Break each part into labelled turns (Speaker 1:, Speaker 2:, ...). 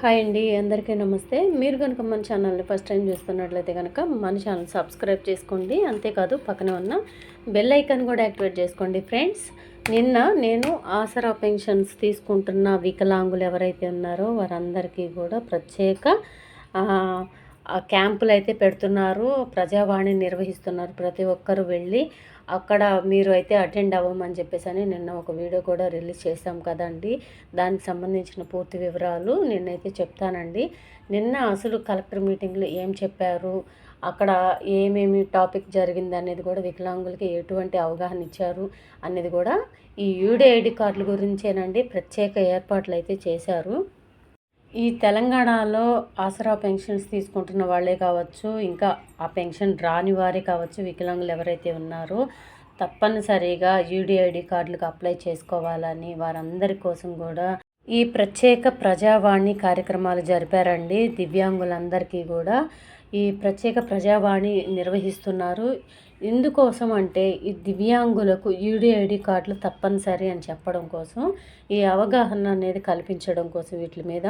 Speaker 1: Hi అండి, అందరికీ నమస్తే. మీరు కనుక మన ఛానల్ని ఫస్ట్ టైం చూస్తున్నట్లయితే కనుక మన ఛానల్ సబ్స్క్రైబ్ చేసుకోండి. అంతేకాదు పక్కనే ఉన్న బెల్ ఐకాన్ కూడా యాక్టివేట్ చేసుకోండి. ఫ్రెండ్స్, నిన్న నేను ఆసరా పెన్షన్స్ తీసుకుంటున్న వికలాంగులు ఎవరైతే ఉన్నారో వారందరికీ కూడా ప్రత్యేక క్యాంపులు అయితే పెడుతున్నారు. ప్రజావాణి నిర్వహిస్తున్నారు. ప్రతి ఒక్కరు వెళ్ళి అక్కడ మీరు అయితే అటెండ్ అవ్వమని చెప్పేసి అని నిన్న ఒక వీడియో కూడా రిలీజ్ చేశాం కదండి. దానికి సంబంధించిన పూర్తి వివరాలు నిన్నైతే చెప్తానండి. నిన్న అసలు కలెక్టర్ మీటింగ్లో ఏం చెప్పారు, అక్కడ ఏమేమి టాపిక్ జరిగింది అనేది కూడా, వికలాంగులకి ఎటువంటి అవగాహన ఇచ్చారు అనేది కూడా ఈ యూడిఐడి కార్డుల గురించేనండి ప్రత్యేక ఏర్పాట్లు అయితే చేశారు. ఈ తెలంగాణలో ఆసరా పెన్షన్స్ తీసుకుంటున్న వాళ్ళే కావచ్చు, ఇంకా ఆ పెన్షన్ రాని వారే కావచ్చు, వికలాంగులు ఎవరైతే ఉన్నారో తప్పనిసరిగా యూడిఐడి కార్డులకు అప్లై చేసుకోవాలని వారందరి కోసం కూడా ఈ ప్రత్యేక ప్రజావాణి కార్యక్రమాలు జరిపారండి. దివ్యాంగులందరికీ కూడా ఈ ప్రత్యేక ప్రజావాణి నిర్వహిస్తున్నారు. ఎందుకోసం అంటే ఈ దివ్యాంగులకు యూడిఐడి కార్డులు తప్పనిసరి అని చెప్పడం కోసం, ఈ అవగాహన అనేది కల్పించడం కోసం వీటి మీద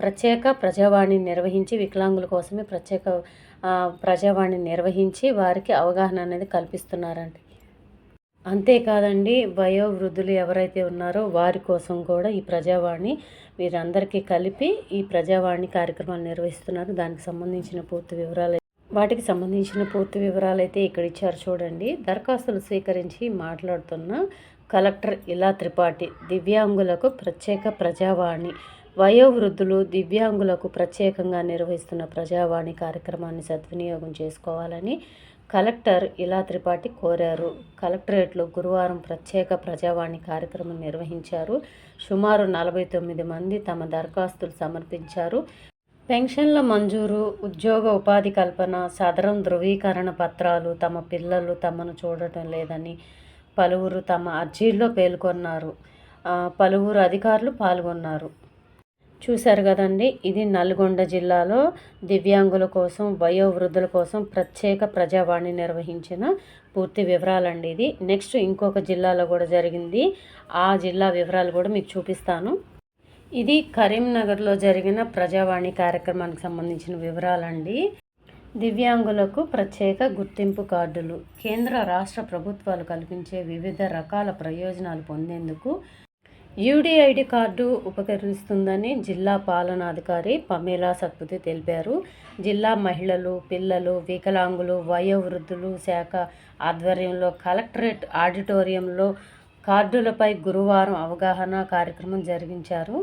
Speaker 1: ప్రత్యేక ప్రజావాణి నిర్వహించి, వికలాంగుల కోసమే ప్రత్యేక ప్రజావాణి నిర్వహించి వారికి అవగాహన అనేది కల్పిస్తున్నారండి. అంతేకాదండి, వయోవృద్ధులు ఎవరైతే ఉన్నారో వారి కోసం కూడా ఈ ప్రజావాణి వీరందరికీ కలిపి ఈ ప్రజావాణి కార్యక్రమాలు నిర్వహిస్తున్నారు. వాటికి సంబంధించిన పూర్తి వివరాలు అయితే ఇక్కడ ఇచ్చారు చూడండి. దరఖాస్తులు స్వీకరించి మాట్లాడుతున్న కలెక్టర్ ఇలా త్రిపాఠి, దివ్యాంగులకు ప్రత్యేక ప్రజావాణి, వయోవృద్ధులు దివ్యాంగులకు ప్రత్యేకంగా నిర్వహిస్తున్న ప్రజావాణి కార్యక్రమాన్ని సద్వినియోగం చేసుకోవాలని కలెక్టర్ ఇలా త్రిపాఠి కోరారు. కలెక్టరేట్లో గురువారం ప్రత్యేక ప్రజావాణి కార్యక్రమం నిర్వహించారు. సుమారు 49 మంది తమ దరఖాస్తులు సమర్పించారు. పెన్షన్ల మంజూరు, ఉద్యోగ ఉపాధి కల్పన, సదరం ధృవీకరణ పత్రాలు, తమ పిల్లలు తమను చూడటం లేదని పలువురు తమ అర్జీల్లో పేర్కొన్నారు. పలువురు అధికారులు పాల్గొన్నారు. చూశారు కదండి, ఇది నల్గొండ జిల్లాలో దివ్యాంగుల కోసం, వయోవృద్ధుల కోసం ప్రత్యేక ప్రజావాణి నిర్వహించిన పూర్తి వివరాలండి. ఇది నెక్స్ట్ ఇంకొక జిల్లాలో కూడా జరిగింది. ఆ జిల్లా వివరాలు కూడా మీకు చూపిస్తాను. ఇది కరీంనగర్లో జరిగిన ప్రజావాణి కార్యక్రమానికి సంబంధించిన వివరాలండి. దివ్యాంగులకు ప్రత్యేక గుర్తింపు కార్డులు. కేంద్ర రాష్ట్ర ప్రభుత్వాలు కల్పించే వివిధ రకాల ప్రయోజనాలు పొందేందుకు యూడిఐడి కార్డు ఉపకరిస్తుందని జిల్లా పాలనాధికారి పమేలా సత్పతి తెలిపారు. జిల్లా మహిళలు, పిల్లలు, వికలాంగులు, వయోవృద్ధులు శాఖ ఆధ్వర్యంలో కలెక్టరేట్ ఆడిటోరియంలో కార్డులపై గురువారం అవగాహన కార్యక్రమం జరిగించారు.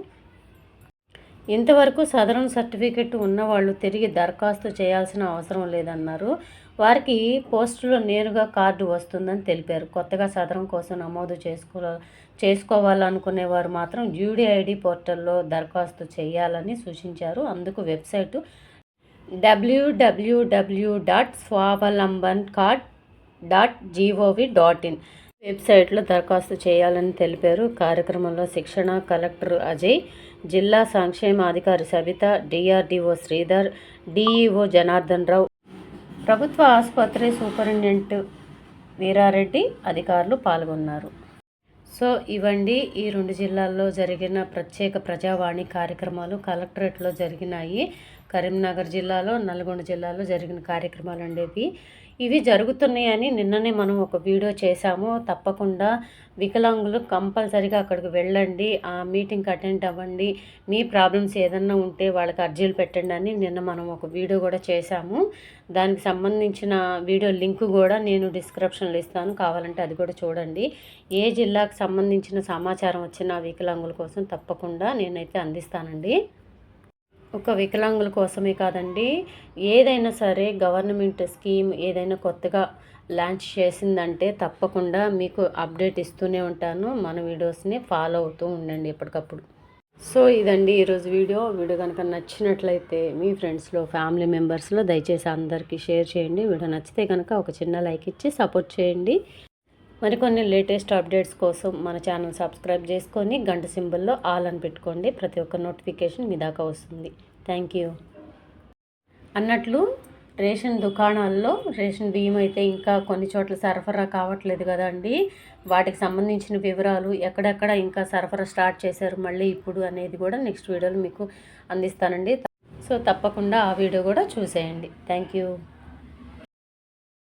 Speaker 1: ఇంతవరకు సదరం సర్టిఫికెట్ ఉన్నవాళ్ళు తిరిగి దరఖాస్తు చేయాల్సిన అవసరం లేదన్నారు. వారికి పోస్టులో నేరుగా కార్డు వస్తుందని తెలిపారు. కొత్తగా సదరం కోసం నమోదు చేసుకోవాలనుకునే వారు మాత్రం యూడిఐడి పోర్టల్లో దరఖాస్తు చేయాలని సూచించారు. అందుకు వెబ్సైటు www.swavalambancard.gov.in వెబ్సైట్లో దరఖాస్తు చేయాలని తెలిపారు. కార్యక్రమంలో శిక్షణ కలెక్టర్ అజయ్, జిల్లా సంక్షేమాధికారి సవిత, డిఆర్డీఓ శ్రీధర్, డిఈఓ జనార్దన్ రావు, ప్రభుత్వ ఆసుపత్రి సూపరింటెండెంట్ వీరారెడ్డి అధికారులు పాల్గొన్నారు. సో ఇవండి ఈ 2 జిల్లాల్లో జరిగిన ప్రత్యేక ప్రజావాణి కార్యక్రమాలు కలెక్టరేట్లో జరిగినాయి. కరీంనగర్ జిల్లాలో, నల్గొండ జిల్లాలో జరిగిన కార్యక్రమాలు ఉండేవి. ఇవి జరుగుతున్నాయని నిన్ననే మనం ఒక వీడియో చేశాము. తప్పకుండా వికలాంగులు కంపల్సరీగా అక్కడికి వెళ్ళండి, ఆ మీటింగ్కి అటెండ్ అవ్వండి, మీ ప్రాబ్లమ్స్ ఏదన్నా ఉంటే వాళ్ళకి అర్జీలు పెట్టండి అని నిన్న మనం ఒక వీడియో కూడా చేశాము. దానికి సంబంధించిన వీడియో లింక్ కూడా నేను డిస్క్రిప్షన్లో ఇస్తాను, కావాలంటే అది కూడా చూడండి. ఏ జిల్లాకు సంబంధించిన సమాచారం వచ్చినా వికలాంగుల కోసం తప్పకుండా నేనైతే అందిస్తానండి. ఒక వికలాంగుల కోసమే కాదండి, ఏదైనా సరే గవర్నమెంట్ స్కీమ్ ఏదైనా కొత్తగా లాంచ్ చేసిందంటే తప్పకుండా మీకు అప్డేట్ ఇస్తూనే ఉంటాను. మన వీడియోస్ని ఫాలో అవుతూ ఉండండి ఎప్పటికప్పుడు. సో ఇదండి ఈరోజు వీడియో కనుక నచ్చినట్లయితే మీ ఫ్రెండ్స్లో, ఫ్యామిలీ మెంబర్స్లో దయచేసి అందరికీ షేర్ చేయండి. వీడియో నచ్చితే కనుక ఒక చిన్న లైక్ ఇచ్చి సపోర్ట్ చేయండి. మరికొన్ని లేటెస్ట్ అప్డేట్స్ కోసం మన ఛానల్ సబ్స్క్రైబ్ చేసుకొని గంట సింబల్లో ఆల్ అని పెట్టుకోండి. ప్రతి ఒక్క నోటిఫికేషన్ మీ దాకా వస్తుంది. Thank you. అన్నట్లు రేషన్ దుకాణాల్లో రేషన్ బియ్యం అయితే ఇంకా కొన్ని చోట్ల సరఫరా కావట్లేదు కదండి. వాటికి సంబంధించిన వివరాలు ఎక్కడెక్కడ ఇంకా సరఫరా స్టార్ట్ చేశారు మళ్ళీ ఇప్పుడు అనేది కూడా నెక్స్ట్ వీడియోలో మీకు అందిస్తానండి. సో తప్పకుండా ఆ వీడియో కూడా చూసేయండి. Thank you.